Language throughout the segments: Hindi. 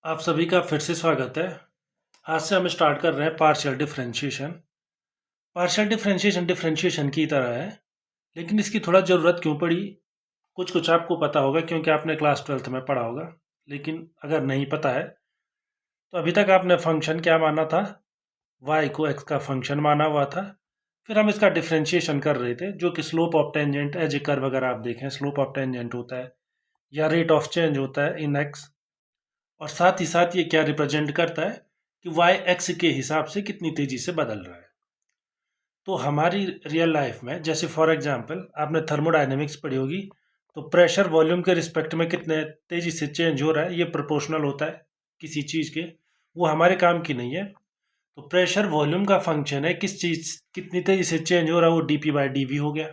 आप सभी का फिर से स्वागत है। आज से हम स्टार्ट कर रहे हैं partial differentiation. Partial differentiation differentiation की तरह है, लेकिन इसकी थोड़ा ज़रूरत क्यों पड़ी, कुछ कुछ आपको पता होगा क्योंकि आपने क्लास 12th में पढ़ा होगा। लेकिन अगर नहीं पता है तो अभी तक आपने फंक्शन क्या माना था, y को x का फंक्शन माना हुआ था। फिर हम इसका डिफरेंशिएशन कर रहे थे, जो कि slope of tangent as a curve अगर आप देखें स्लोप ऑफ टेंजेंट होता है या रेट ऑफ चेंज होता है इन x। और साथ ही साथ ये क्या रिप्रेजेंट करता है कि वाई एक्स के हिसाब से कितनी तेजी से बदल रहा है। तो हमारी रियल लाइफ में जैसे फॉर एग्जांपल आपने थर्मोडायनेमिक्स पढ़ी होगी, तो प्रेशर वॉल्यूम के रिस्पेक्ट में कितने तेजी से चेंज हो रहा है ये प्रोपोर्शनल होता है किसी चीज़ के। वो हमारे काम की नहीं है। तो प्रेशर वॉल्यूम का फंक्शन है किस चीज़ कितनी तेजी से चेंज हो रहा है, वो d p by d v हो गया।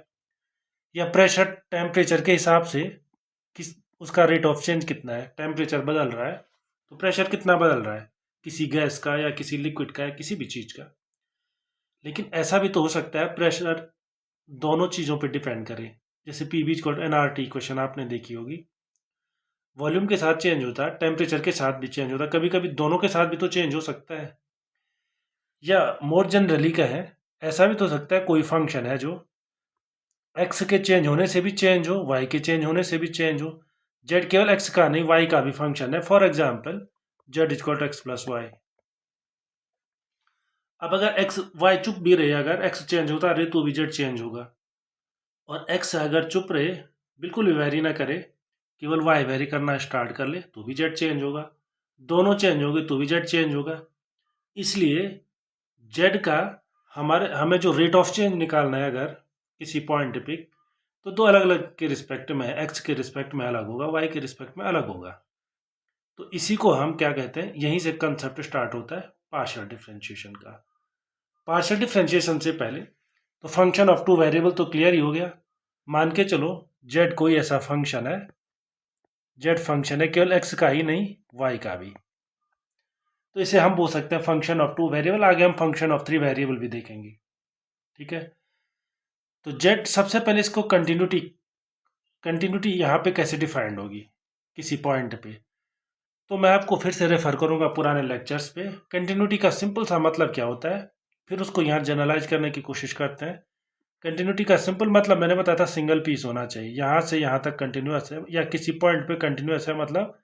या प्रेशर टेम्परेचर के हिसाब से किस उसका रेट ऑफ चेंज कितना है, टेम्परेचर बदल रहा है तो प्रेशर कितना बदल रहा है, किसी गैस का या किसी लिक्विड का या किसी भी चीज़ का। लेकिन ऐसा भी तो हो सकता है प्रेशर दोनों चीज़ों पे डिपेंड करे, जैसे P V equal n R T equation आपने देखी होगी। वॉल्यूम के साथ चेंज होता है, टेम्परेचर के साथ भी चेंज होता है, कभी कभी दोनों के साथ भी तो चेंज हो सकता है। या मोर जनरली का है, ऐसा भी तो हो सकता है कोई फंक्शन है जो एक्स के चेंज होने से भी चेंज हो, वाई के चेंज होने से भी चेंज हो। जेड केवल एक्स का नहीं, वाई का भी फंक्शन है। For example z equal to x plus y. अब अगर एक्स वाई चुप भी रहे, अगर एक्स चेंज होता रहे तो भी जेड चेंज होगा। और एक्स अगर चुप रहे, बिल्कुल भी वेरी ना करे, केवल वाई वेरी करना स्टार्ट कर ले तो भी जेड चेंज होगा। दोनों चेंज होंगे तो भी जेड चेंज होगा। इसलिए जेड का हमें जो रेट ऑफ चेंज निकालना है अगर किसी पॉइंट पे, तो दो अलग अलग के रिस्पेक्ट में है, एक्स के रिस्पेक्ट में अलग होगा, वाई के रिस्पेक्ट में अलग होगा। तो इसी को हम क्या कहते हैं, यहीं से कंसेप्ट स्टार्ट होता है पार्शियल डिफरेंशिएशन का। पार्शियल डिफरेंशिएशन से पहले तो फंक्शन ऑफ टू वेरिएबल तो क्लियर ही हो गया। मान के चलो जेड कोई ऐसा फंक्शन है, जेड फंक्शन है केवल एक्स का ही नहीं वाई का भी, तो इसे हम बोल सकते हैं फंक्शन ऑफ टू वेरिएबल। आगे हम फंक्शन ऑफ थ्री वेरिएबल भी देखेंगे। ठीक है, तो जेड सबसे पहले इसको कंटिन्यूटी कंटिन्यूटी यहाँ पे कैसे डिफाइंड होगी किसी पॉइंट पे, तो मैं आपको फिर से रेफर करूंगा पुराने लेक्चर्स पे। कंटिन्यूटी का सिंपल सा मतलब क्या होता है, फिर उसको यहाँ जनरलाइज करने की कोशिश करते हैं। कंटिन्यूटी का सिंपल मतलब मैंने बताया था सिंगल पीस होना चाहिए, यहाँ से यहाँ तक कंटिन्यूस है या किसी पॉइंट पे कंटिन्यूस है, मतलब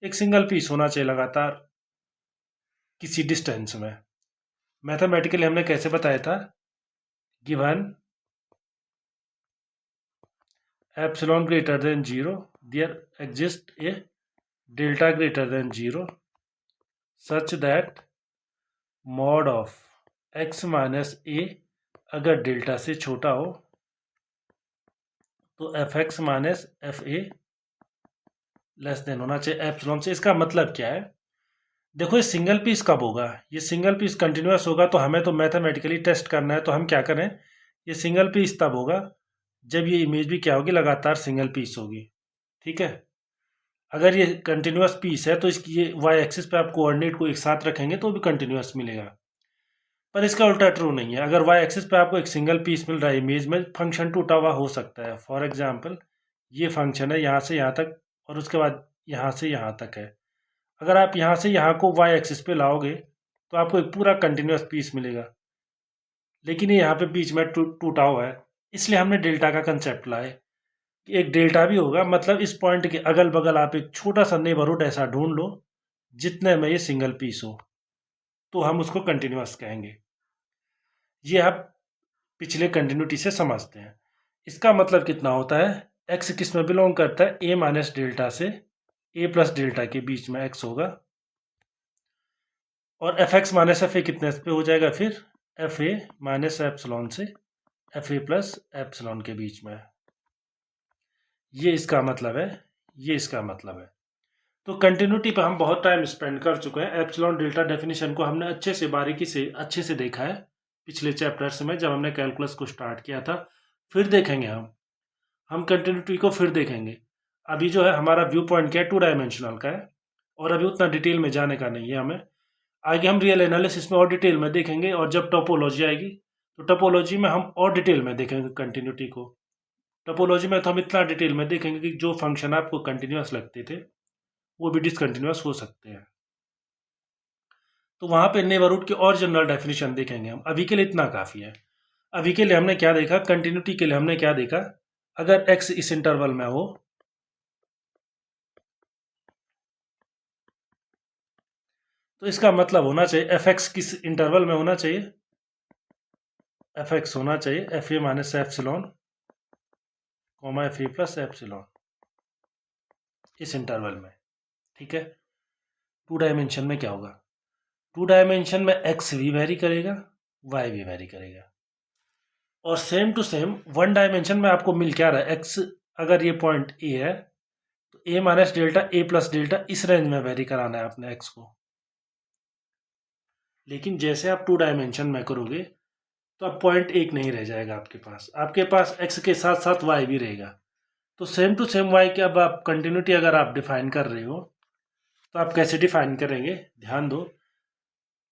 एक सिंगल पीस होना चाहिए लगातार किसी डिस्टेंस में। मैथमेटिकली हमने कैसे बताया था, given epsilon greater than zero there exist a delta greater than zero such that mod of x minus a अगर डेल्टा से छोटा हो तो f x minus f a less than होना चाहिए एप्सिलॉन से। इसका मतलब क्या है, देखो ये सिंगल पीस कब होगा, ये सिंगल पीस कंटिन्यूस होगा तो हमें तो मैथमेटिकली टेस्ट करना है, तो हम क्या करें, ये सिंगल पीस तब होगा जब ये इमेज भी क्या होगी, लगातार सिंगल पीस होगी। ठीक है, अगर ये कंटिन्यूस पीस है तो इसकी ये वाई एक्सिस पे आप कोऑर्डिनेट को एक साथ रखेंगे तो भी कंटिन्यूस मिलेगा। पर इसका उल्टा ट्रू नहीं है, अगर वाई एक्सिस पे आपको एक सिंगल पीस मिल रहा है इमेज में, फंक्शन टूटा हुआ हो सकता है। फॉर एग्जाम्पल ये फंक्शन है यहाँ से यहाँ तक और उसके बाद यहाँ से यहाँ तक है। अगर आप यहाँ से यहाँ को वाई एक्सिस पे लाओगे तो आपको एक पूरा कंटिन्यूस पीस मिलेगा, लेकिन ये यहाँ पे बीच में टूटा हुआ है। इसलिए हमने डेल्टा का कंसेप्ट लाए कि एक डेल्टा भी होगा, मतलब इस पॉइंट के अगल बगल आप एक छोटा सा नेबरहुड ऐसा ढूंढ लो जितने में ये सिंगल पीस हो, तो हम उसको कंटिन्यूस कहेंगे। ये आप पिछले कंटिन्यूटी से समझते हैं। इसका मतलब कितना होता है, एक्स किस में बिलोंग करता है, ए माइनस डेल्टा से ए प्लस डेल्टा के बीच में एक्स होगा। और एफ एक्स माइनस एफ ए कितने पे हो जाएगा, फिर एफ ए माइनस एप्सिलॉन से एफ ए प्लस एप्सिलॉन के बीच में। ये इसका मतलब है, ये इसका मतलब है। तो कंटिन्यूटी पे हम बहुत टाइम स्पेंड कर चुके हैं। एप्सिलॉन डेल्टा डेफिनेशन को हमने अच्छे से बारीकी से अच्छे से देखा है पिछले चैप्टर्स में जब हमने कैलकुलस को स्टार्ट किया था। फिर देखेंगे हम कंटिन्यूटी को फिर देखेंगे। अभी जो है हमारा व्यू पॉइंट क्या है, टू डायमेंशनल का है और अभी उतना डिटेल में जाने का नहीं है हमें। आगे हम रियल एनालिसिस में और डिटेल में देखेंगे, और जब टोपोलॉजी आएगी तो टोपोलॉजी में हम और डिटेल में देखेंगे कंटिन्यूटी को। टोपोलॉजी में तो हम इतना डिटेल में देखेंगे कि जो फंक्शन आपको कंटिन्यूस लगते थे वो भी डिसकंटिन्यूस हो सकते हैं। तो वहाँ पे नेबरहुड की और जनरल डेफिनेशन देखेंगे हम। अभी के लिए इतना काफ़ी है। अभी के लिए हमने क्या देखा, कंटिन्यूटी के लिए हमने क्या देखा, अगर x इस इंटरवल में हो तो इसका मतलब होना चाहिए fx किस इंटरवल में होना चाहिए, fx होना चाहिए f a minus epsilon comma f a plus epsilon, इस इंटरवल में। ठीक है। टू डायमेंशन में क्या होगा, टू डायमेंशन में x भी वेरी करेगा, y भी वेरी करेगा, और same to same one dimension में आपको मिल क्या रहा है, x अगर ये पॉइंट ए है तो a minus delta A plus delta इस रेंज में वेरी कराना है अपने x को। लेकिन जैसे आप टू डायमेंशन में करोगे तो अब पॉइंट एक नहीं रह जाएगा आपके पास x के साथ साथ y भी रहेगा। तो सेम टू सेम y की अब आप कंटिन्यूटी अगर आप डिफाइन कर रहे हो तो आप कैसे डिफाइन करेंगे, ध्यान दो।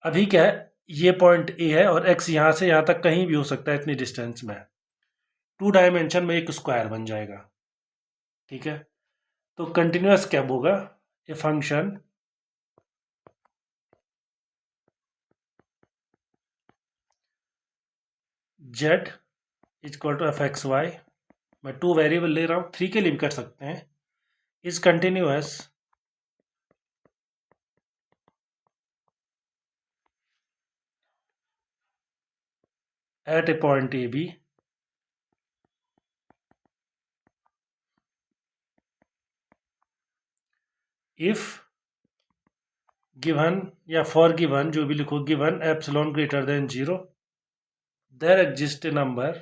अभी क्या है, ये पॉइंट ए है और x यहाँ से यहाँ तक कहीं भी हो सकता है इतनी डिस्टेंस में। टू डायमेंशन में एक स्क्वायर बन जाएगा। ठीक है। तो कंटिन्यूअस क्या होगा, a function z equal to f x y, मैं टू वेरिएबल ले रहा हूँ, थ्री के लिए भी कर सकते हैं, is continuous at a point a b if given या फॉर गिवन, जो भी लिखो, given epsilon greater than zero, there exist a number,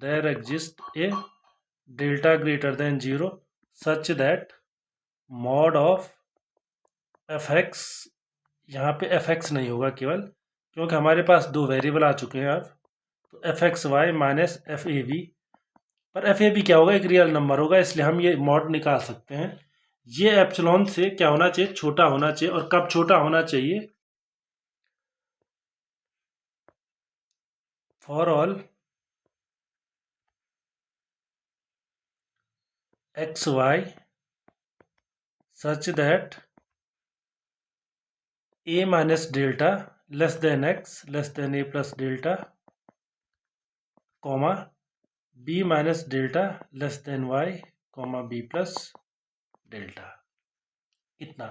there exist a delta greater than zero such that mod of f x, यहाँ पे एफ एक्स नहीं होगा केवल, क्योंकि हमारे पास दो वेरिएबल आ चुके हैं अब, तो f x y minus f a b, पर एफ ए बी क्या होगा, एक रियल नंबर होगा, इसलिए हम ये मॉड निकाल सकते हैं। ये एप्सिलॉन से क्या होना चाहिए, छोटा होना चाहिए। और कब छोटा होना चाहिए, for all x y such that a minus delta less than x less than a plus delta, comma b minus delta less than y comma b plus delta. इतना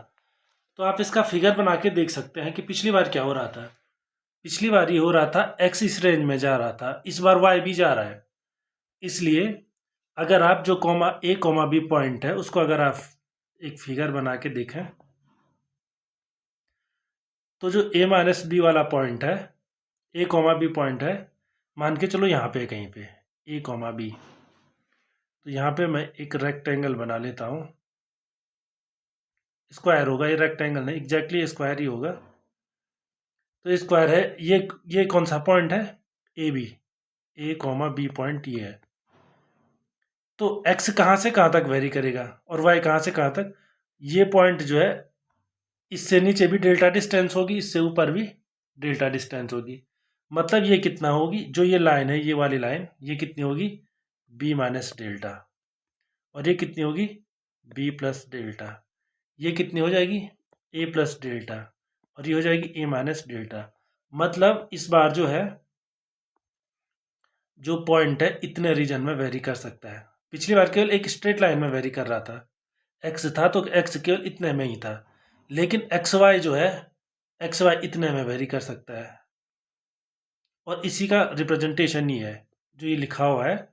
तो आप इसका फिगर बना के देख सकते हैं कि पिछली बार क्या हो रहा था। पिछली बार ये हो रहा था x इस रेंज में जा रहा था, इस बार y भी जा रहा है। इसलिए अगर आप जो कॉमा बी पॉइंट है उसको अगर आप एक फिगर बना के देखें तो जो a माइनस बी वाला पॉइंट है, a कॉमा बी पॉइंट है, मान के चलो यहाँ पे कहीं पे a कॉमा बी, तो यहाँ पे मैं एक रेक्टेंगल बना लेता हूँ। स्क्वायर होगा, ये रेक्टेंगल नहीं, एग्जैक्टली स्क्वायर ही होगा। तो स्क्वायर है, ये कौन सा पॉइंट है, a b, a comma b point ये है। तो x कहाँ से कहाँ तक वेरी करेगा और y कहाँ से कहाँ तक, ये पॉइंट जो है इससे नीचे भी डेल्टा डिस्टेंस होगी, इससे ऊपर भी डेल्टा डिस्टेंस होगी। मतलब ये कितना होगी, जो ये लाइन है, ये वाली लाइन, ये कितनी होगी, b माइनस डेल्टा, और ये कितनी होगी, b प्लस डेल्टा। ये कितनी हो जाएगी, a प्लस डेल्टा, और ये हो जाएगी a माइनस डेल्टा। मतलब इस बार जो है, जो पॉइंट है इतने रीजन में वेरी कर सकता है। पिछली बार केवल एक स्ट्रेट लाइन में वेरी कर रहा था, एक्स था तो एक्स केवल इतने में ही था, लेकिन एक्स वाई जो है, एक्स वाई इतने में वेरी कर सकता है। और इसी का रिप्रेजेंटेशन ही है जो ये लिखा हुआ है,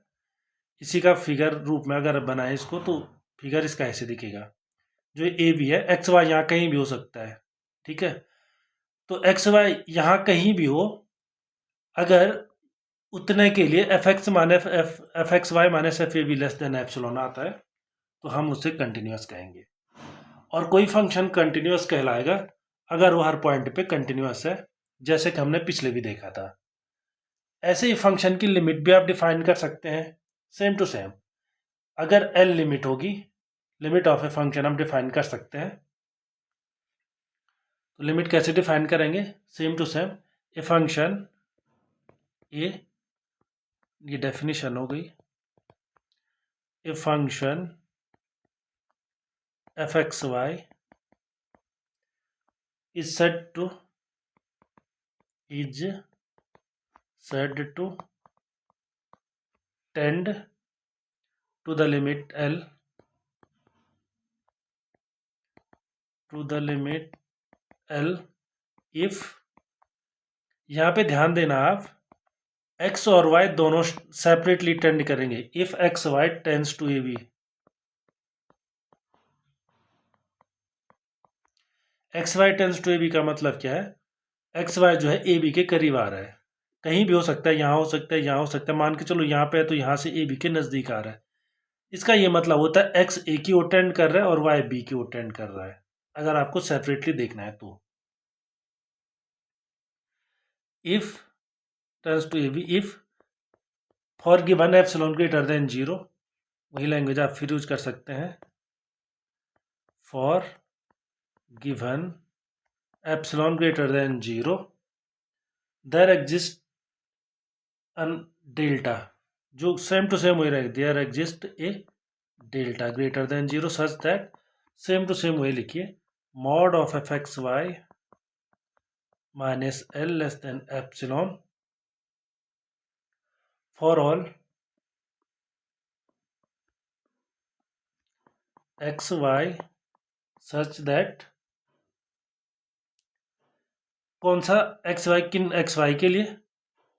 इसी का फिगर रूप में अगर बनाए इसको तो फिगर इसका ऐसे दिखेगा। जो ए बी है, एक्स वाई यहाँ कहीं भी हो सकता है। ठीक है। तो एक्स वाई यहाँ कहीं भी हो, अगर उतने के लिए f x minus f x y minus f a b less than epsilon आता है तो हम उसे कंटिन्यूअस कहेंगे। और कोई फंक्शन कंटिन्यूअस कहलाएगा अगर वो हर पॉइंट पे कंटिन्यूअस है, जैसे कि हमने पिछले भी देखा था। ऐसे ही फंक्शन की लिमिट भी आप डिफाइन कर सकते हैं, सेम टू सेम। अगर एल लिमिट होगी, लिमिट ऑफ ए फंक्शन हम डिफाइन कर सकते हैं। तो लिमिट कैसे डिफाइन करेंगे, same to same, a function a, ये डेफिनेशन हो गई, a function f x y is said to is said to tend to the limit L if, यहाँ पे ध्यान देना आप, x और y दोनों सेपरेटली टेंड करेंगे। If x y tends to a b, x y tends to a b का मतलब क्या है? एक्स वाई जो है ए बी के करीब आ रहा है, कहीं भी हो सकता है, यहाँ हो सकता है, यहाँ हो सकता है, मान के चलो यहाँ पे है तो यहाँ से ए बी के नज़दीक आ रहा है। इसका ये मतलब होता है एक्स ए की ओर टेंड कर रहा है और वाई बी की ओर टेंड कर रहा है, अगर आपको सेपरेटली देखना है तो। If tends to a b, if for given epsilon greater than 0, वही लैंग्वेज आप फिर यूज कर सकते हैं। For given epsilon greater than 0 there exist an delta, जो सेम टू सेम वही रहेगा, there exist a delta greater than 0 such that, same to same वही लिखिए, mod of f x y minus l less than epsilon for all x y such that, कौन सा एक्स वाई, किन एक्स वाई के लिए?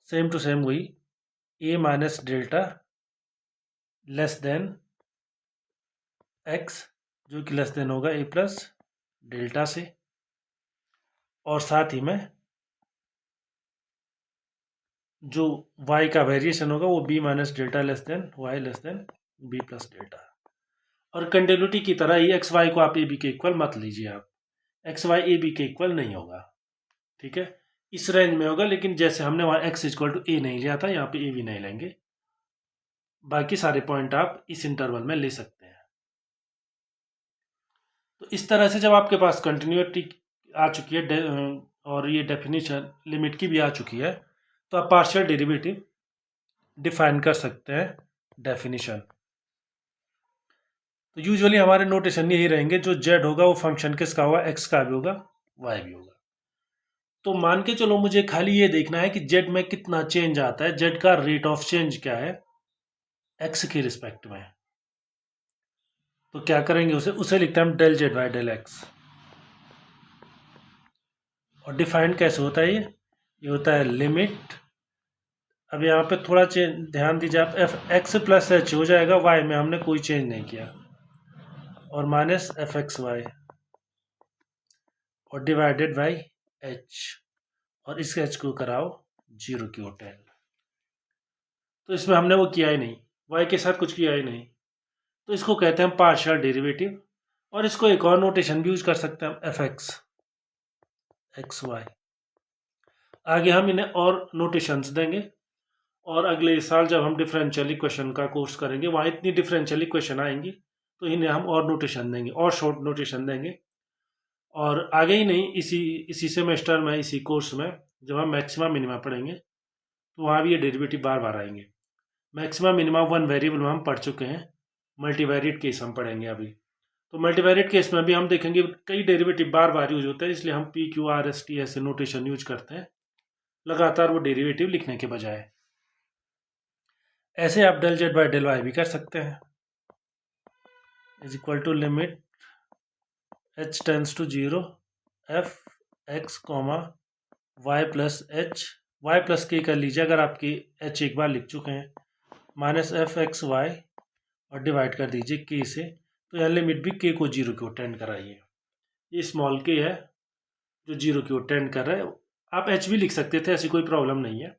सेम टू सेम वही, a minus delta less than x, जो कि लेस देन होगा ए प्लस डेल्टा से, और साथ ही में जो y का वेरिएशन होगा वो b minus delta less than y less than b plus delta. और कंटिन्यूटी की तरह ही एक्स वाई को आप ए बी के इक्वल मत लीजिए, आप एक्स वाई ए बी के इक्वल नहीं होगा, ठीक है, इस रेंज में होगा, लेकिन जैसे हमने वहाँ एक्स इक्वल टू ए नहीं लिया था, यहाँ पे ए भी नहीं लेंगे, बाकी सारे पॉइंट आप इस इंटरवल में ले सकते हैं। तो इस तरह से जब आपके पास कंटिन्यूटी आ चुकी है और ये डेफिनेशन लिमिट की भी आ चुकी है, तो आप पार्शियल डेरिवेटिव डिफाइन कर सकते हैं डेफिनेशन। तो यूजुअली हमारे नोटेशन यही रहेंगे, जो जेड होगा वो फंक्शन किसका होगा, एक्स का भी होगा, वाई भी होगा। तो मान के चलो मुझे खाली ये देखना है कि जेड में कितना चेंज आता है, जेड का रेट ऑफ चेंज क्या है एक्स के रिस्पेक्ट में। तो क्या करेंगे, उसे लिखते हैं हम del z by del x. और डिफाइंड कैसे होता है ये होता है लिमिट, अब यहाँ पे थोड़ा ध्यान दीजिए आप, एफ एक्स प्लस एच हो जाएगा, वाई में हमने कोई चेंज नहीं किया, और माइनस एफ एक्स वाई और डिवाइडेड बाई एच, और इस एच को कराओ 0 की ओर टेंड। तो इसमें हमने वो किया ही नहीं, वाई के साथ कुछ किया ही नहीं, तो इसको कहते हैं पार्शियल डेरिवेटिव। और इसको एक और नोटेशन भी यूज कर सकते हैं, एफ एक्स एक्स वाई। आगे हम इन्हें और नोटेशंस देंगे, और अगले साल जब हम डिफरेंशियल इक्वेशन का कोर्स करेंगे वहाँ इतनी डिफरेंशियल इक्वेशन आएंगी, तो इन्हें हम और नोटेशन देंगे, और शॉर्ट नोटेशन देंगे। और आगे ही नहीं, इसी सेमेस्टर में, इसी कोर्स में जब हम मैक्सिमा मिनिमा पढ़ेंगे तो वहाँ भी ये डेरिवेटिव बार बार आएंगे। मैक्सिमा मिनिमा वन वेरिएबल में हम पढ़ चुके हैं, मल्टीवेरिएट केस हम पढ़ेंगे अभी। तो मल्टीवेरिएट केस में भी हम देखेंगे कई डेरिवेटिव बार बार यूज होते हैं, इसलिए हम P Q R S T ऐसे नोटेशन यूज करते हैं लगातार वो डेरिवेटिव लिखने के बजाय। ऐसे आप del z by del y भी कर सकते हैं, is equal to limit h tends to 0 f x comma y plus h, y plus k कर लीजिए अगर आपकी एच एक बार लिख चुके हैं, माइनस एफ एक्स वाई और डिवाइड कर दीजिए के से, तो यहाँ लिमिट भी के को 0 की ओर टेंड कराइए। ये स्मॉल के है जो 0 की ओर टेंड कर रहा है, आप एच भी लिख सकते थे, ऐसी कोई प्रॉब्लम नहीं है,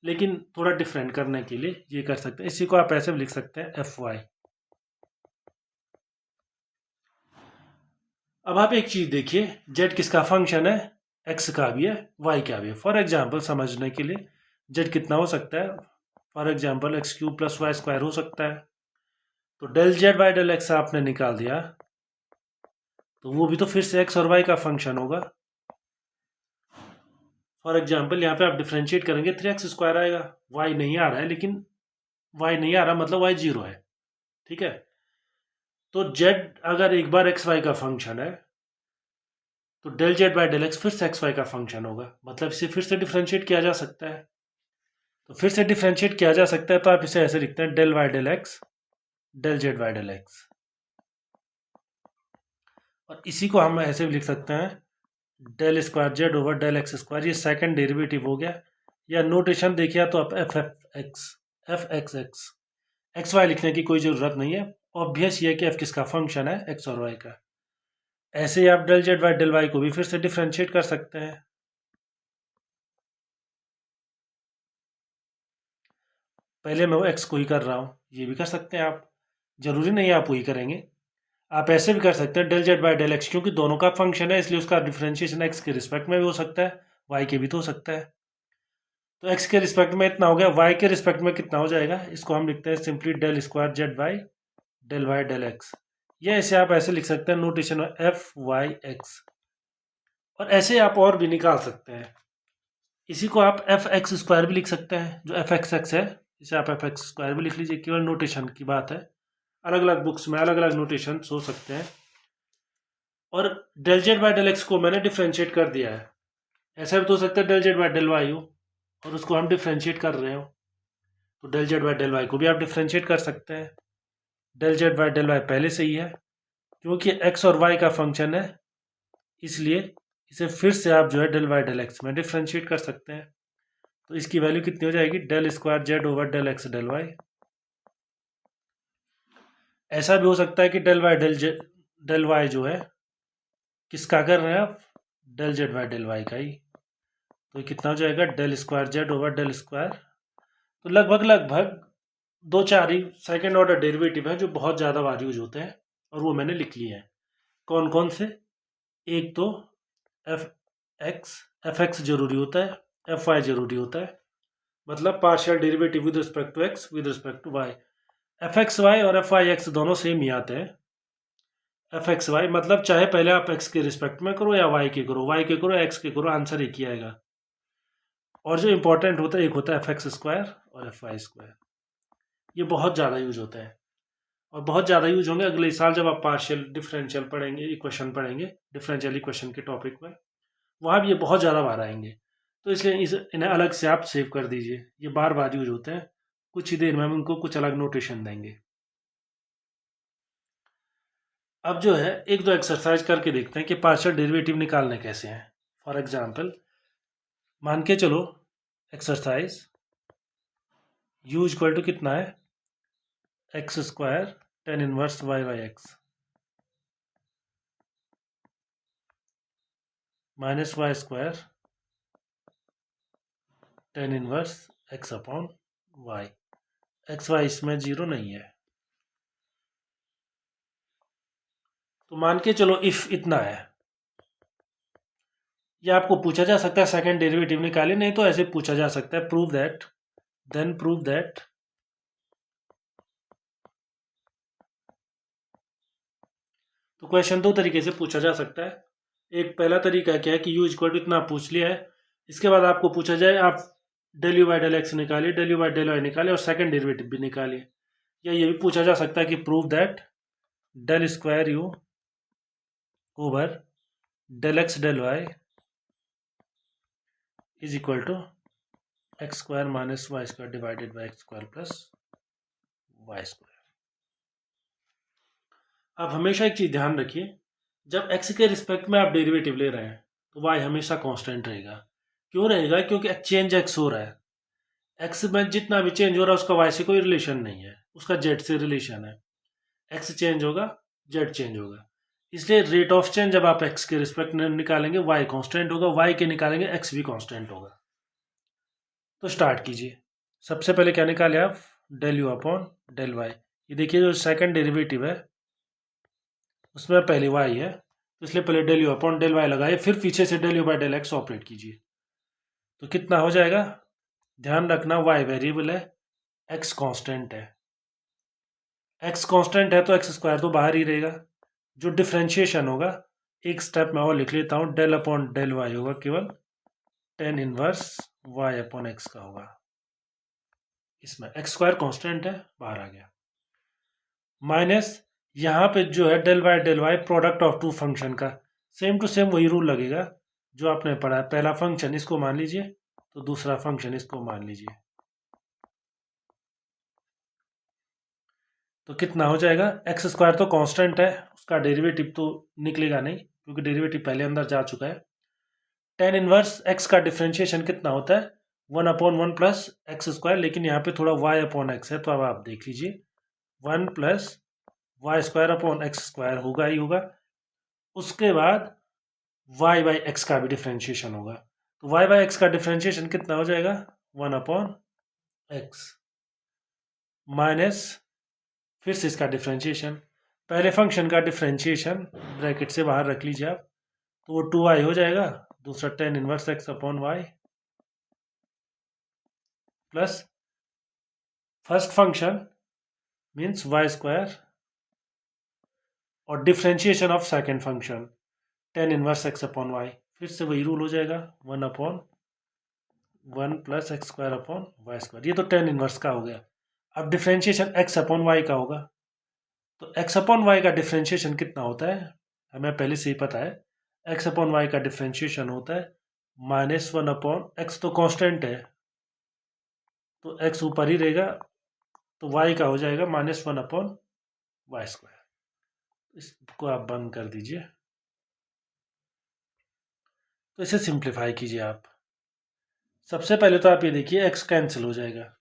लेकिन थोड़ा डिफरेंट करने के लिए ये कर सकते हैं। इसी को आप ऐसे भी लिख सकते हैं एफ वाई। अब आप एक चीज देखिए, जेड किसका फंक्शन है, एक्स का भी है, वाई का भी है। फॉर एग्जाम्पल समझने के लिए, जेड कितना हो सकता है, for example x cube plus y square हो सकता है। तो del z by del x आपने निकाल दिया, तो वो भी तो फिर से एक्स और वाई का फंक्शन होगा। फॉर एग्जाम्पल यहाँ पे आप डिफ्रेंशिएट करेंगे 3x स्क्वायर आएगा, वाई नहीं आ रहा है, लेकिन वाई नहीं आ रहा मतलब वाई 0 है, ठीक है। तो जेड अगर एक बार एक्स वाई का फंक्शन है तो del z by del x फिर से एक्स वाई का फंक्शन होगा, मतलब इसे फिर से डिफ्रेंशिएट किया जा सकता है। तो फिर से डिफ्रेंशिएट किया जा सकता है, तो आप इसे ऐसे लिखते हैं del y del x del z by del x. और इसी को हम ऐसे भी लिख सकते हैं del square z over del x square, ये सेकंड डेरिवेटिव हो गया। या नोटेशन देखिए तो आप एफ एक्स वाई लिखने की कोई ज़रूरत नहीं है, ऑब्वियस ये है कि एफ किसका फंक्शन है, एक्स और वाई का। ऐसे ही आप del z by del y को भी फिर से डिफ्रेंशिएट कर सकते हैं। पहले मैं वो एक्स को ही कर रहा हूँ, ये भी कर सकते हैं आप, जरूरी नहीं है आप वही करेंगे। आप ऐसे भी कर सकते हैं del z by del x, क्योंकि दोनों का फंक्शन है इसलिए उसका डिफ्रेंशिएशन एक्स के रिस्पेक्ट में भी हो सकता है, वाई के भी तो हो सकता है। तो एक्स के रिस्पेक्ट में इतना हो गया, वाई के रिस्पेक्ट में कितना हो जाएगा, इसको हम लिखते हैं simply del square z by del y del x. या ऐसे आप ऐसे लिख सकते हैं नोटेशन में एफ वाई एक्स। और ऐसे आप और भी निकाल सकते हैं, इसी को आप एफ एक्स स्क्वायर भी लिख सकते हैं, जो एफ एक्स है इसे आप एफ एक्स स्क्वायर भी लिख लीजिए, केवल नोटेशन की बात है, अलग अलग बुक्स में अलग अलग नोटेशन हो सकते हैं। और del z by del x को मैंने डिफ्रेंशिएट कर दिया है, ऐसा भी तो हो सकता है del z by del y हो और उसको हम डिफ्रेंशिएट कर रहे हो, तो del z by del y को भी आप डिफ्रेंशिएट कर सकते हैं। Del z by del y पहले से ही है, क्योंकि एक्स और वाई का फंक्शन है इसलिए इसे फिर से आप जो है डेल वाई डेल एक्स में डिफ्रेंशिएट कर सकते हैं। तो इसकी वैल्यू कितनी हो जाएगी, del square z over del x del y. ऐसा भी हो सकता है कि डेल वाई जो है किसका कर रहे हैं आप, del z by del y का ही। तो ये कितना हो जाएगा, del square z over del square. तो लगभग लगभग दो चार ही सेकेंड ऑर्डर डेरिवेटिव है जो बहुत ज़्यादा बार यूज होते हैं, और वो मैंने लिख लिए हैं। कौन कौन से, एक तो एफ एक्स जरूरी होता है, एफ वाई जरूरी होता है, मतलब partial derivative with respect to x with respect to y. F x y और एफ वाई एक्स दोनों सेम ही आते हैं। एफ एक्स वाई मतलब चाहे पहले आप एक्स के रिस्पेक्ट में करो या वाई के करो, वाई के करो एक्स के करो, आंसर एक ही आएगा। और जो इंपॉर्टेंट होता है एक होता है एफ एक्स स्क्वायर और एफ वाई स्क्वायर, ये बहुत ज़्यादा यूज होता है और बहुत ज़्यादा यूज होंगे अगले साल जब आप पार्शियल डिफरेंशियल पढ़ेंगे, इक्वेशन पढ़ेंगे, डिफरेंशियल इक्वेशन के टॉपिक में, वहाँ भी ये बहुत ज़्यादा बार आएंगे। तो इसलिए इन्हें अलग से आप सेव कर दीजिए, ये बार बार यूज होते हैं, कुछ ही देर में हम उनको कुछ अलग नोटेशन देंगे। अब जो है एक दो एक्सरसाइज करके देखते हैं कि पार्शियल डेरिवेटिव निकालने कैसे हैं। फॉर एग्जाम्पल मान के चलो एक्सरसाइज यू इक्वल टू कितना है, x square tan inverse y by x minus y square tan inverse x upon y. X y इसमें जीरो नहीं है, तो मान के चलो इफ इतना है, ये आपको पूछा जा सकता है सेकंड डेरिवेटिव निकाले, नहीं तो ऐसे पूछा जा सकता है prove that, then prove that तो क्वेश्चन दो तरीके से पूछा जा सकता है। एक पहला तरीका क्या है कि यू इक्वल टू इतना पूछ लिया है, इसके बाद आपको पूछा जाए आप del u by del x निकालिए, del u by del y निकालिए और सेकंड डेरिवेटिव भी निकालिए। या ये भी पूछा जा सकता है कि prove that del square u over del x del y is equal to x square minus y square divided by x square plus y square. आप हमेशा एक चीज ध्यान रखिए, जब एक्स के रिस्पेक्ट में आप डेरिवेटिव ले रहे हैं तो वाई हमेशा कांस्टेंट रहेगा। क्यों रहेगा, क्योंकि चेंज एक्स हो रहा है, एक्स में जितना भी चेंज हो रहा है उसका वाई से कोई रिलेशन नहीं है, उसका जेड से रिलेशन है। एक्स चेंज होगा जेड चेंज होगा, इसलिए रेट ऑफ चेंज जब आप एक्स के रिस्पेक्ट में निकालेंगे वाई कांस्टेंट होगा, वाई के निकालेंगे एक्स भी कांस्टेंट होगा। तो स्टार्ट कीजिए, सबसे पहले क्या निकाले आप, del u upon del y. ये देखिए जो सेकंड डेरिवेटिव है उसमें पहले वाई है, तो इसलिए पहले del u upon del y लगाइए, फिर पीछे से del u by del x operate कीजिए। तो कितना हो जाएगा, ध्यान रखना वाई वेरिएबल है, एक्स कांस्टेंट है, एक्स कांस्टेंट है तो एक्स स्क्वायर तो बाहर ही रहेगा। जो डिफ्रेंशिएशन होगा एक स्टेप में और लिख लेता हूँ, डेल अपॉन डेल वाई होगा केवल tan inverse y upon x का होगा, इसमें एक्स स्क्वायर कांस्टेंट है बाहर आ गया, माइनस यहाँ पे जो है del y product of two function का सेम टू सेम वही रूल लगेगा जो आपने पढ़ा है। पहला फंक्शन इसको मान लीजिए, तो दूसरा फंक्शन इसको मान लीजिए, तो कितना हो जाएगा? एक्स स्क्वायर तो कांस्टेंट है, उसका डेरिवेटिव तो निकलेगा नहीं क्योंकि डेरिवेटिव पहले अंदर जा चुका है। टेन इनवर्स एक्स का डिफ्रेंशिएशन कितना होता है? 1/1 प्लस एक्स स्क्वायर, लेकिन यहाँ पे थोड़ा y अपॉन एक्स है, तो अब आप देख लीजिए 1 plus y square upon x square होगा ही होगा। उसके बाद y बाई एक्स का भी डिफ्रेंशिएशन होगा, तो y बाई एक्स का डिफ्रेंशिएशन कितना हो जाएगा? 1/x माइनस फिर से इसका डिफ्रेंशिएशन, पहले फंक्शन का डिफ्रेंशिएशन ब्रैकेट से बाहर रख लीजिए आप, तो वो 2y हो जाएगा, दूसरा tan inverse x upon y plus first function means y square और differentiation of second function tan inverse x upon y, फिर से वही रूल हो जाएगा 1/1 plus x square upon y square. ये तो टेन इनवर्स का हो गया। अब डिफ्रेंशिएशन एक्स अपॉन वाई का होगा, तो एक्स अपॉन वाई का डिफ्रेंशिएशन कितना होता है? हमें पहले से ही पता है, एक्स अपॉन वाई का डिफ्रेंशिएशन होता है -1 अपॉन एक्स, तो कांस्टेंट है तो एक्स ऊपर ही रहेगा, तो वाई का हो जाएगा -1 अपॉन वाई स्क्वायर। इसको आप बंद कर दीजिए, तो इसे सिंप्लीफाई कीजिए आप। सबसे पहले तो आप ये देखिए एक्स कैंसिल हो जाएगा,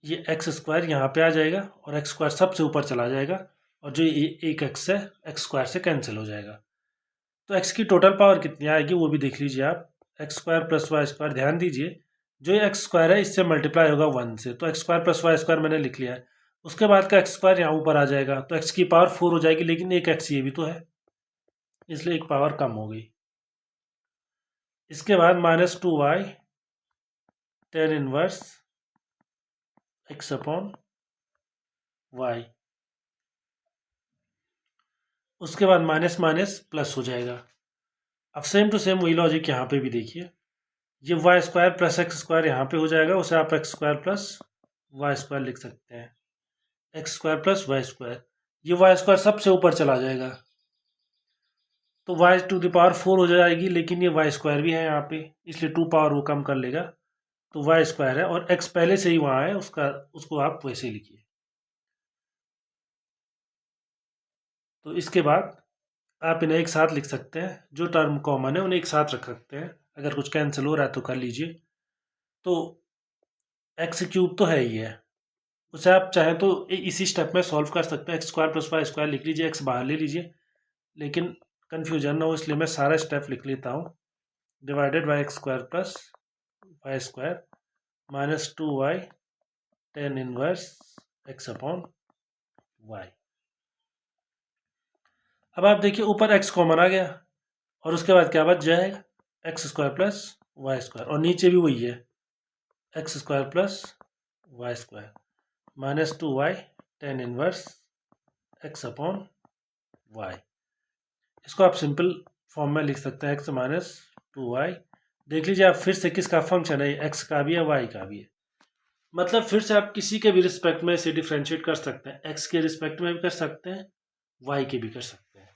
ये एक्स स्क्वायर यहाँ पे आ जाएगा और एक्स स्क्वायर सबसे ऊपर चला जाएगा, और जो ये एक एक्स है एक्स स्क्वायर से कैंसिल हो जाएगा। तो एक्स की टोटल पावर कितनी आएगी वो भी देख लीजिए आप, x square plus y square. ध्यान दीजिए जो ये एक्स स्क्वायर है इससे मल्टीप्लाई होगा 1 से, तो x square plus y square मैंने लिख लिया है। उसके बाद का एक्स स्क्वायर यहाँ ऊपर आ जाएगा, तो एक्स की पावर 4 हो जाएगी, लेकिन एक एक्स ये भी तो है, इसलिए एक पावर कम हो गई। इसके बाद -2y tan inverse x upon y, उसके बाद माइनस माइनस प्लस हो जाएगा। अब सेम टू सेम वही लॉजिक यहाँ पे भी देखिए, ये y square plus x square यहाँ पे हो जाएगा, उसे आप x square plus y square लिख सकते हैं, x square plus y square. ये वाई स्क्वायर सबसे ऊपर चला जाएगा, तो वाई टू द पावर 4 हो जाएगी, लेकिन ये वाई स्क्वायर भी है यहाँ पे, इसलिए 2 पावर वो कम कर लेगा, तो वाई स्क्वायर है, और एक्स पहले से ही वहाँ है उसका, उसको आप वैसे ही लिखिए। तो इसके बाद आप इन्हें एक साथ लिख सकते हैं, जो टर्म कॉमन है उन्हें एक साथ रख सकते हैं, अगर कुछ कैंसिल हो रहा है तो कर लीजिए। तो एक्स क्यूब तो है ही है, उसे आप चाहें तो इसी स्टेप में सॉल्व कर सकते हैं, x square plus y square लिख लीजिए, एक्स बाहर ले लीजिए, लेकिन कन्फ्यूजन ना हो इसलिए मैं सारा स्टेप लिख लेता हूँ। Divided by x square plus y square -2y tan inverse x upon y. अब आप देखिए ऊपर एक्स कॉमन आ गया, और उसके बाद क्या बच जाएगा? X square plus y square, और नीचे भी वही है x square plus y square -2y tan inverse x upon y. इसको आप सिंपल फॉर्म में लिख सकते हैं, एक्स -2y। देख लीजिए आप फिर से किसका फंक्शन है, एक्स का भी है वाई का भी है, मतलब फिर से आप किसी के भी रिस्पेक्ट में इसे डिफ्रेंशिएट कर सकते हैं, एक्स के रिस्पेक्ट में भी कर सकते हैं, वाई के भी कर सकते हैं।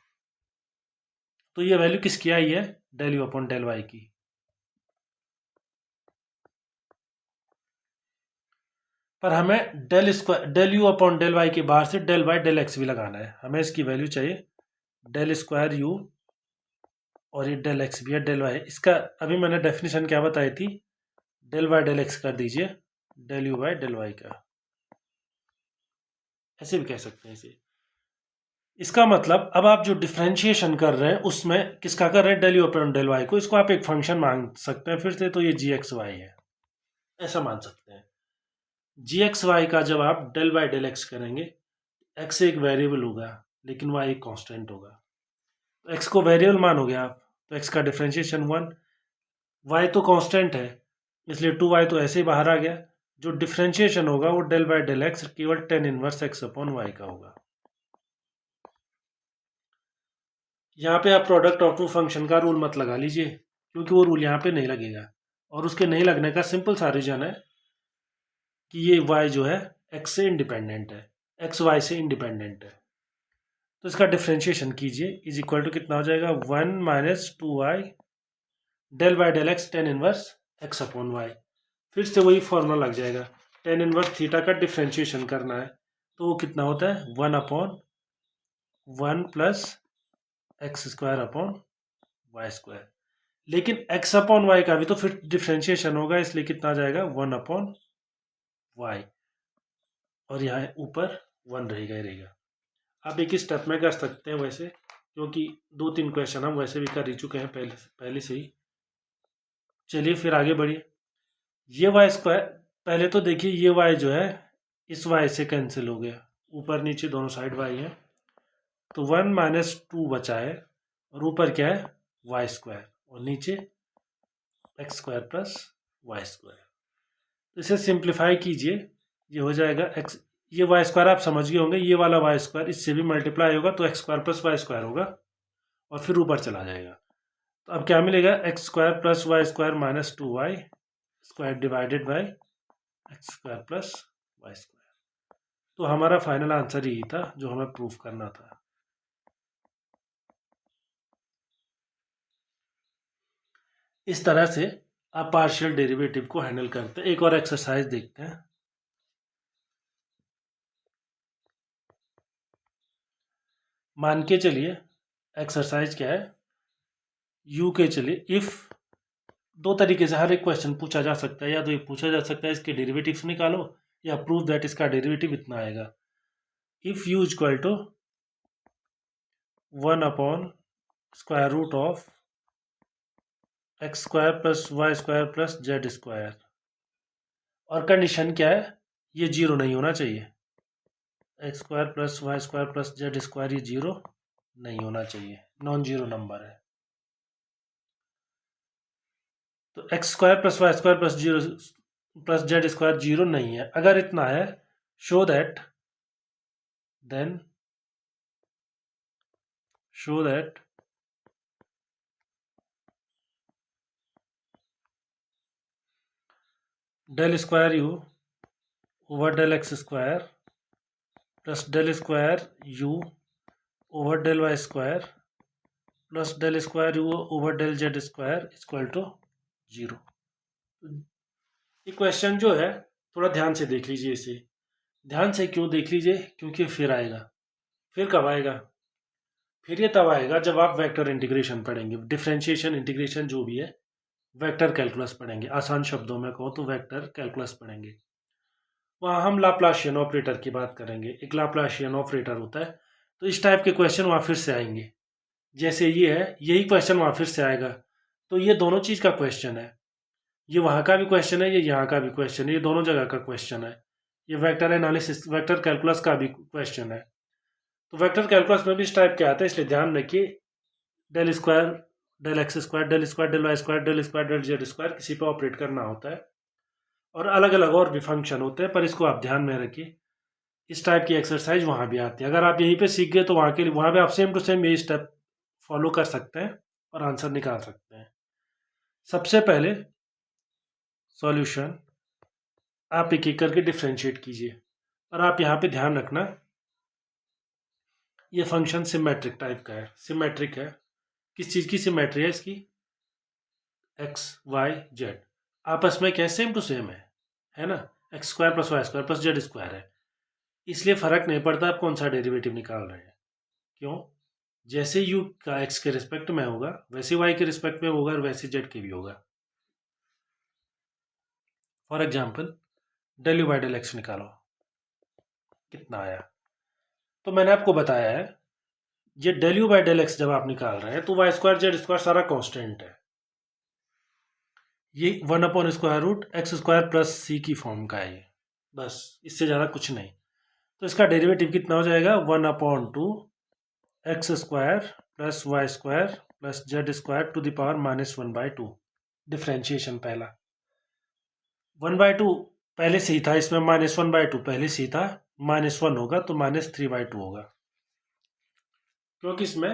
तो ये वैल्यू किसकी आई है? Del u upon del y की। पर हमें del square del u upon del y के बाहर से डेल वाई डेल एक्स भी लगाना है, हमें इसकी वैल्यू चाहिए डेल स्क्वायर यू, और ये डेल एक्स भी है डेल वाई। इसका अभी मैंने डेफिनेशन क्या बताई थी, डेल वाई डेल एक्स कर दीजिए del u by del y का, ऐसे भी कह सकते हैं इसे। इसका मतलब अब आप जो डिफ्रेंशिएशन कर रहे हैं उसमें किसका कर रहे हैं? Del u upon del y को, इसको आप एक फंक्शन मान सकते हैं फिर से, तो ये जी एक्स वाई है, ऐसा मान सकते हैं। जी एक्स वाई का जब आप डेल बाई डेल एक्स करेंगे, एक्स एक वेरिएबल होगा लेकिन वाई एक कांस्टेंट होगा, तो एक्स को वेरिएबल मानोगे आप, तो एक्स का डिफ्रेंशिएशन 1, वाई तो कांस्टेंट है इसलिए 2y तो ऐसे ही बाहर आ गया, जो डिफ्रेंशिएशन होगा वो डेल बाई डेल एक्स केवल tan inverse x upon y का होगा। यहाँ पे आप प्रोडक्ट ऑफ टू फंक्शन का रूल मत लगा लीजिए, क्योंकि वो रूल यहाँ पे नहीं लगेगा, और उसके नहीं लगने का सिंपल सा रीजन है कि ये y जो है x से इंडिपेंडेंट है, x y से इंडिपेंडेंट है। तो इसका डिफ्रेंशिएशन कीजिए, इज इक्वल टू कितना हो जाएगा 1 minus 2y del by del x tan inverse x upon y. फिर से वही फॉर्मूला लग जाएगा, टेन इनवर्स थीटा का डिफ्रेंशिएशन करना है तो वो कितना होता है 1 upon 1 plus x square upon y square. लेकिन एक्स अपॉन वाई का भी तो फिर डिफ्रेंशिएशन होगा, इसलिए कितना आ जाएगा 1 अपॉन वाई, और यहाँ ऊपर 1 रहेगा ही रहेगा। आप एक ही स्टेप में कर सकते हैं वैसे, क्योंकि 2-3 क्वेश्चन हम वैसे भी कर ही चुके हैं पहले से ही। चलिए फिर आगे बढ़िए। ये वाई स्क्वायर, पहले तो देखिए ये वाई जो है इस वाई से कैंसिल हो गया, ऊपर नीचे दोनों साइड वाई है, तो 1 माइनस 2 बचा है, और ऊपर क्या है वाई स्क्वायर, और नीचे x square plus y square. तो इसे सिंप्लीफाई कीजिए, ये हो जाएगा एक्स, ये वाई स्क्वायर आप समझ गए होंगे, ये वाला वाई स्क्वायर इससे भी मल्टीप्लाई होगा तो x square plus y square होगा, और फिर ऊपर चला जाएगा। तो अब क्या मिलेगा x square plus y square minus 2y square divided by x square plus y square. तो हमारा फाइनल आंसर यही था जो हमें प्रूफ करना था। इस तरह से आप पार्शियल डेरिवेटिव को हैंडल करते हैं। एक और एक्सरसाइज देखते हैं। मान के चलिए एक्सरसाइज क्या है, यू के चलिए इफ, दो तरीके से हर एक क्वेश्चन पूछा जा सकता है, या तो ये पूछा जा सकता है इसके डेरिवेटिव्स निकालो, या प्रूव दैट इसका डेरिवेटिव इतना आएगा। If u equal to 1 upon square root of x square plus y square plus z square, और कंडीशन क्या है, ये जीरो नहीं होना चाहिए, x square plus y square plus z square ये जीरो नहीं होना चाहिए, नॉन जीरो नंबर है। तो x square plus y square plus zero plus z square zero नहीं है। अगर इतना है, show that then show that del square u over del x square plus del square u over del y square plus del square u over del z square equal to zero. ये क्वेश्चन जो है थोड़ा ध्यान से देख लीजिए इसे। ध्यान से क्यों देख लीजिए, क्योंकि फिर आएगा। फिर कब आएगा, फिर ये तब आएगा जब आप वेक्टर इंटीग्रेशन पढ़ेंगे, डिफरेंशिएशन इंटीग्रेशन जो भी है, वेक्टर कैलकुलस पढ़ेंगे। आसान शब्दों में कहो तो वेक्टर कैलकुलस पढ़ेंगे। वहाँ हम लाप्लाशियन ऑपरेटर की बात करेंगे। एक लाप्लाशियन ऑपरेटर होता है, तो इस टाइप के क्वेश्चन वहाँ फिर से आएंगे। जैसे ये है, यही क्वेश्चन वहाँ फिर से आएगा। तो ये दोनों चीज़ का क्वेश्चन है, ये वहाँ का भी क्वेश्चन है, ये यहाँ का भी क्वेश्चन है, ये दोनों जगह का क्वेश्चन है। ये वेक्टर एनालिसिस, वेक्टर कैलकुलस का भी क्वेश्चन है। तो वेक्टर कैलकुलस में भी इस टाइप के आते हैं, इसलिए ध्यान रखिए। Del square del x square del square del y square del square del z square किसी पे ऑपरेट करना होता है, और अलग अलग और भी फंक्शन होते हैं, पर इसको आप ध्यान में रखिए। इस टाइप की एक्सरसाइज वहाँ भी आती है। अगर आप यहीं पे सीख गए तो वहाँ के लिए, वहाँ पे आप सेम टू सेम यही स्टेप फॉलो कर सकते हैं और आंसर निकाल सकते हैं। सबसे पहले सॉल्यूशन आप एक एक करके डिफ्रेंशिएट कीजिए, और आप यहाँ पे ध्यान रखना ये फंक्शन सिमेट्रिक टाइप का है। सिमेट्रिक है, किस चीज़ की सिमेट्री है इसकी, एक्स वाई जेड आपस में क्या सेम टू सेम है ना। X square plus y square plus z square है, इसलिए फर्क नहीं पड़ता आप कौन सा डेरिवेटिव निकाल रहे हैं। क्यों, जैसे यू का एक्स के रिस्पेक्ट में होगा वैसे वाई के रिस्पेक्ट में होगा, और वैसे जेड के भी होगा। For example del u by del x निकालो, कितना आया। तो मैंने आपको बताया है, ये del u by del x जब आप निकाल रहे हैं तो वाई स्क्वायर जेड स्क्वायर सारा कांस्टेंट है। ये 1 upon square root x square plus c की फॉर्म का है ये, बस इससे ज़्यादा कुछ नहीं। तो इसका डेरिवेटिव कितना हो जाएगा 1 upon 2 x square plus y square plus z square to the power -1/2। Differentiation पहला 1/2 पहले से ही था, इसमें -1/2 पहले से ही था, -1 होगा तो -3/2 होगा, क्योंकि इसमें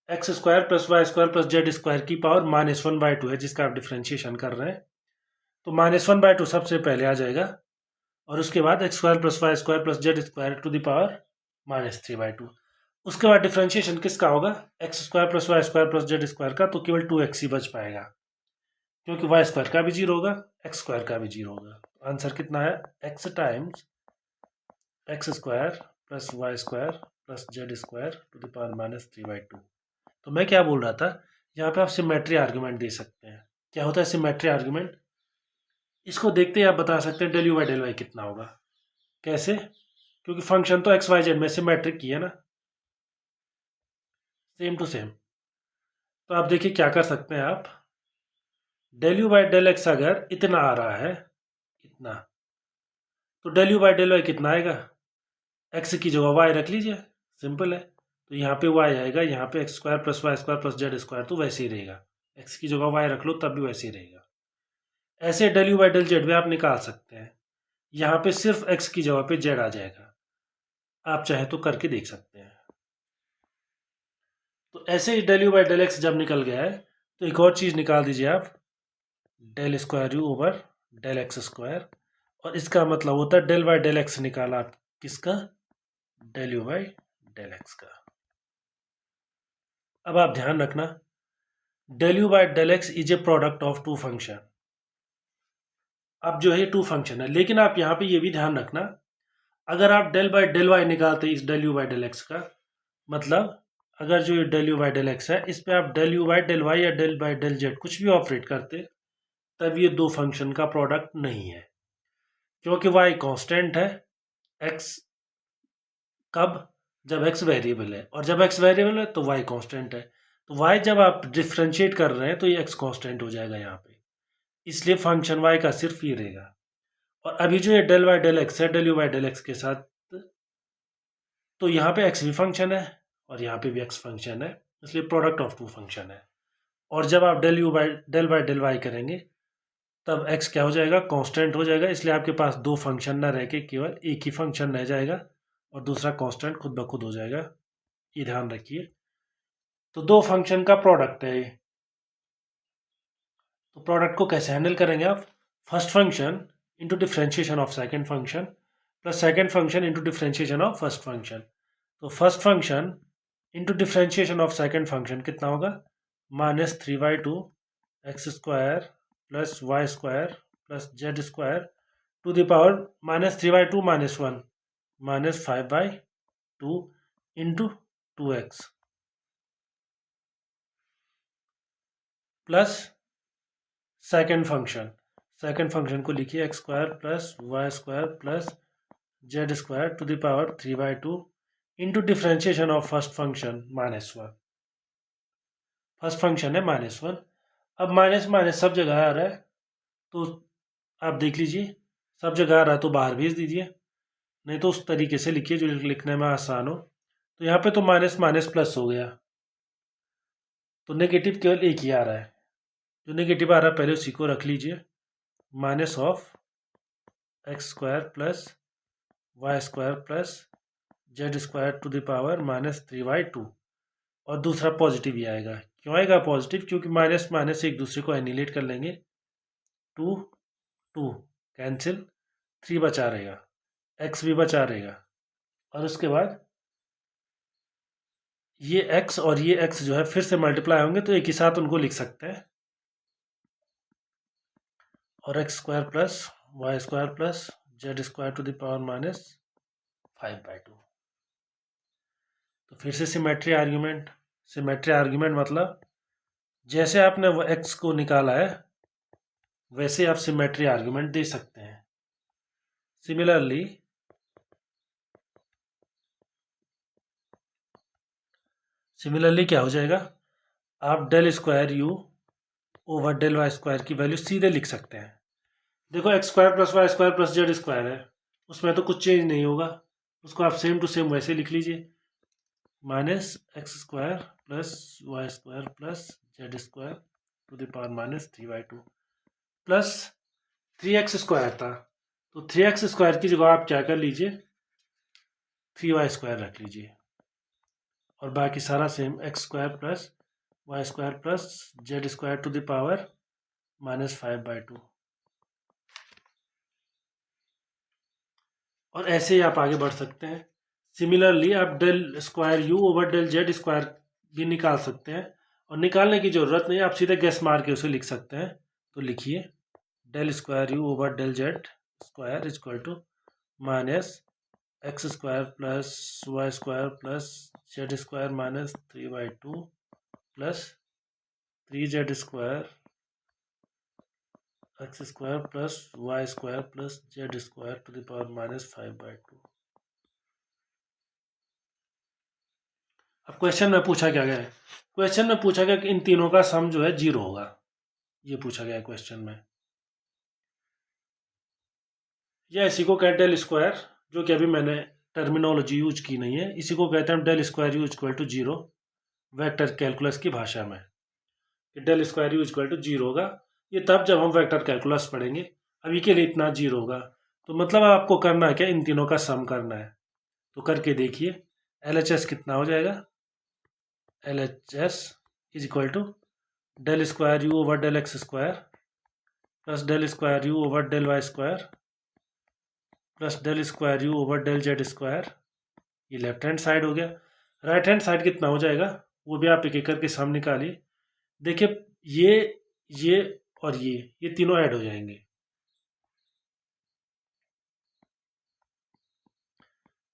x square plus y square plus z square की पावर -1/2 है जिसका आप डिफ्रेंशिएशन कर रहे हैं। तो -1/2 सबसे पहले आ जाएगा, और उसके बाद x square plus y square plus z square to the power -3/2। उसके बाद डिफ्रेंशिएशन किसका होगा, x square plus y square plus z square का, तो केवल 2x ही बच पाएगा, क्योंकि वाई स्क्वायर का भी जीरो होगा, एक्स स्क्वायर का भी जीरो होगा। आंसर कितना है, x times x square plus y square plus z square to the power minus 3/2। तो मैं क्या बोल रहा था, यहाँ पे आप सिमेट्री आर्गुमेंट दे सकते हैं। क्या होता है सिमेट्री आर्गुमेंट, इसको देखते ही आप बता सकते हैं del u by del y कितना होगा। कैसे, क्योंकि फंक्शन तो एक्स वाई जेड में सिमेट्रिक की है ना, सेम टू सेम। तो आप देखिए क्या कर सकते हैं आप, del u by del x अगर इतना आ रहा है, इतना, तो del u by del y कितना आएगा, एक्स की जगह वाई रख लीजिए, सिंपल है। तो यहाँ पे वाई आएगा, यहाँ पे x square plus y square plus z square, तो वैसे ही रहेगा, एक्स की जगह वाई रख लो तब भी वैसे ही रहेगा। ऐसे del u by del z भी आप निकाल सकते हैं, यहाँ पे सिर्फ एक्स की जगह पे जेड आ जाएगा, आप चाहे तो करके देख सकते हैं। तो ऐसे ही del u by del x जब निकल गया है, तो एक और चीज़ निकाल दीजिए आप, del square u over del x square, और इसका मतलब होता है डेल बाई डेल एक्स निकाला आप किसका, del u by del x का। अब आप ध्यान रखना, del u by del x is a product of two function. अब जो है टू फंक्शन है, लेकिन आप यहाँ पे ये भी ध्यान रखना, अगर आप डेल बाई डेल वाई निकालते इस del u by del x का, मतलब अगर जो ये del u by del x है, इस पे आप del u by del y या डेल बाई डेल जेड कुछ भी ऑपरेट करते, तब ये दो फंक्शन का प्रोडक्ट नहीं है, क्योंकि वाई कांस्टेंट है, एक्स कब, जब एक्स वेरिएबल है, और जब एक्स वेरिएबल है तो वाई कांस्टेंट है। तो वाई जब आप डिफ्रेंशिएट कर रहे हैं तो ये एक्स कांस्टेंट हो जाएगा यहाँ पे, इसलिए फंक्शन वाई का सिर्फ ये रहेगा। और अभी जो ये डेल वाई डेल एक्स है del u y del x के साथ, तो यहाँ पे एक्स भी फंक्शन है और यहाँ पे भी एक्स फंक्शन है, इसलिए प्रोडक्ट ऑफ टू फंक्शन है। और जब आप del u by del y करेंगे, तब एक्स क्या हो जाएगा, कांस्टेंट हो जाएगा, इसलिए आपके पास दो फंक्शन ना रह के केवल एक ही फंक्शन रह जाएगा, और दूसरा कांस्टेंट खुद ब खुद हो जाएगा, ये ध्यान रखिए। तो दो फंक्शन का प्रोडक्ट है ये। तो प्रोडक्ट को कैसे हैंडल करेंगे आप, first function into differentiation of second function plus second function into differentiation of first function. तो first function into differentiation of second function कितना होगा, -3/2 x square plus y square plus z square to the power -3/2 -1 -5/2 into 2x plus second function को लिखिए x square plus y square plus z square to the power 3/2 into differentiation of first function -1। First function है -1। अब माइनस माइनस सब जगह आ रहा है, तो आप देख लीजिए, सब जगह आ रहा है तो बाहर भेज दीजिए, नहीं तो उस तरीके से लिखिए जो लिखने में आसान हो। तो यहाँ पे तो माइनस माइनस प्लस हो गया, तो नेगेटिव केवल एक ही आ रहा है, जो नेगेटिव आ रहा है पहले उसी को रख लीजिए, minus of x square plus y square plus z square to the power -3/2, और दूसरा पॉजिटिव ही आएगा। क्यों आएगा पॉजिटिव, क्योंकि माइनस माइनस एक दूसरे को एनिलेट कर लेंगे, 2 2 कैंसिल, 3 बचा रहेगा, एक्स भी बचा रहेगा, और उसके बाद ये एक्स और ये एक्स जो है फिर से मल्टीप्लाई होंगे, तो एक ही साथ उनको लिख सकते हैं, और x square plus y square plus z square to the power -5/2। तो फिर से सिमेट्री आर्ग्यूमेंट मतलब जैसे आपने वो एक्स को निकाला है वैसे आप सिमेट्री आर्ग्यूमेंट दे सकते हैं। सिमिलरली क्या हो जाएगा, आप del square u over del y square की वैल्यू सीधे लिख सकते हैं। देखो x square plus y square plus z square है, उसमें तो कुछ चेंज नहीं होगा, उसको आप सेम टू सेम वैसे लिख लीजिए, -x square plus y square plus z square to the power -3/2 plus 3x square था, तो 3x स्क्वायर की जगह आप क्या कर लीजिए, 3y स्क्वायर रख लीजिए, और बाकी सारा same x square plus y square plus z square to the power -5/2। और ऐसे ही आप आगे बढ़ सकते हैं, सिमिलरली आप del square u over del z square भी निकाल सकते हैं, और निकालने की ज़रूरत नहीं, आप सीधे गैस मार के उसे लिख सकते हैं। तो लिखिए del square u over del z square is equal to minus x square plus y square plus z square minus 3/2 plus 3z square x square plus y square plus z square to the power minus 5/2। अब क्वेश्चन में पूछा क्या गया है? क्वेश्चन में पूछा गया कि इन तीनों का सम जो है 0 होगा, ये पूछा गया है क्वेश्चन में। या इसी को कहते हैं डेल स्क्वायर, जो कि अभी मैंने टर्मिनोलॉजी यूज की नहीं है, इसी को कहते हैं del square u equal to 0 vector calculus की भाषा में। Del square u equal to 0 होगा, ये तब जब हम वेक्टर कैलकुलस पढ़ेंगे। अभी के लिए इतना 0 होगा, तो मतलब आपको करना है क्या, इन तीनों का सम करना है। तो करके देखिए LHS कितना हो जाएगा, LHS is equal to del square u over del x square plus del square u over del y square plus del square u over del z square. ये लेफ्ट हैंड साइड हो गया। राइट हैंड साइड कितना हो जाएगा, वो भी आप एक एक करके सम निकालिए। देखिए ये और ये तीनों ऐड हो जाएंगे,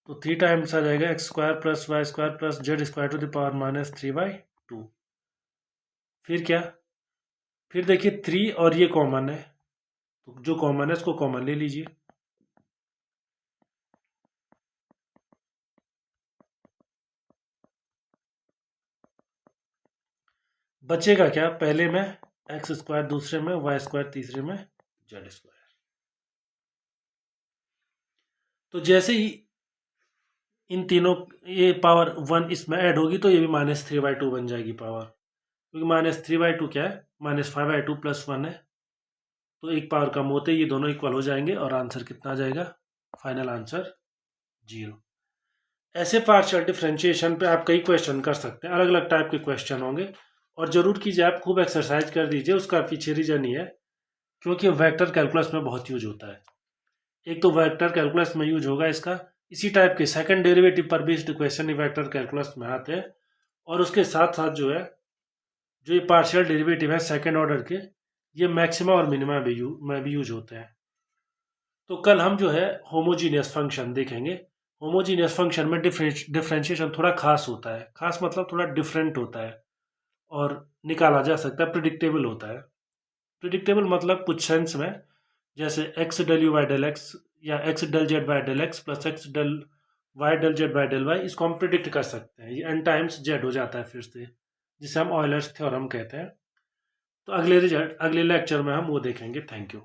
तो 3 टाइम्स आ जाएगा x square plus y square plus z square to the power minus 3/2। फिर क्या, फिर देखिए 3 और ये कॉमन है, तो जो कॉमन है उसको कॉमन ले लीजिए। बचेगा क्या, पहले में एक्स स्क्वायर, दूसरे में वाई स्क्वायर, तीसरे में जेड स्क्वायर। तो जैसे ही इन तीनों ये पावर 1 इसमें ऐड होगी, तो ये भी माइनस 3/2 बन जाएगी पावर, क्योंकि माइनस 3/2 क्या है, माइनस 5/2 प्लस 1 है, तो एक पावर कम होते ये दोनों इक्वल हो जाएंगे, और आंसर कितना आ जाएगा, फाइनल आंसर 0। ऐसे पार्शियल डिफरेंशिएशन पे आप कई क्वेश्चन कर सकते हैं, अलग अलग टाइप के क्वेश्चन होंगे, और जरूर कीजिए आप खूब एक्सरसाइज कर दीजिए। उसका पीछे रीजन ही है क्योंकि वेक्टर कैलकुलस में बहुत यूज होता है। एक तो वेक्टर कैलकुलस में यूज होगा इसका, इसी टाइप के सेकंड डेरिवेटिव पर बेस्ड क्वेश्चन ही वेक्टर कैलकुलस में आते हैं, और उसके साथ साथ जो है जो ये पार्शियल डेरिवेटिव है सेकंड ऑर्डर के, ये मैक्सिमा और मिनिमा में भी यूज होते हैं। तो कल हम जो है होमोजीनियस फंक्शन देखेंगे। होमोजीनियस फंक्शन में डिफरेंशिएशन थोड़ा खास होता है, खास मतलब थोड़ा डिफरेंट होता है, और निकाला जा सकता है, प्रिडिक्टेबल होता है। प्रिडिक्टेबल मतलब कुछ सेंस में, जैसे x del u by del x या x del z by del x plus x del y del z by del y, इसको हम प्रिडिक्ट कर सकते हैं। ये एन टाइम्स जेड हो जाता है फिर से, जिसे हम ऑयलर्स थ्योरम कहते हैं। तो अगले लेक्चर में हम वो देखेंगे। Thank you.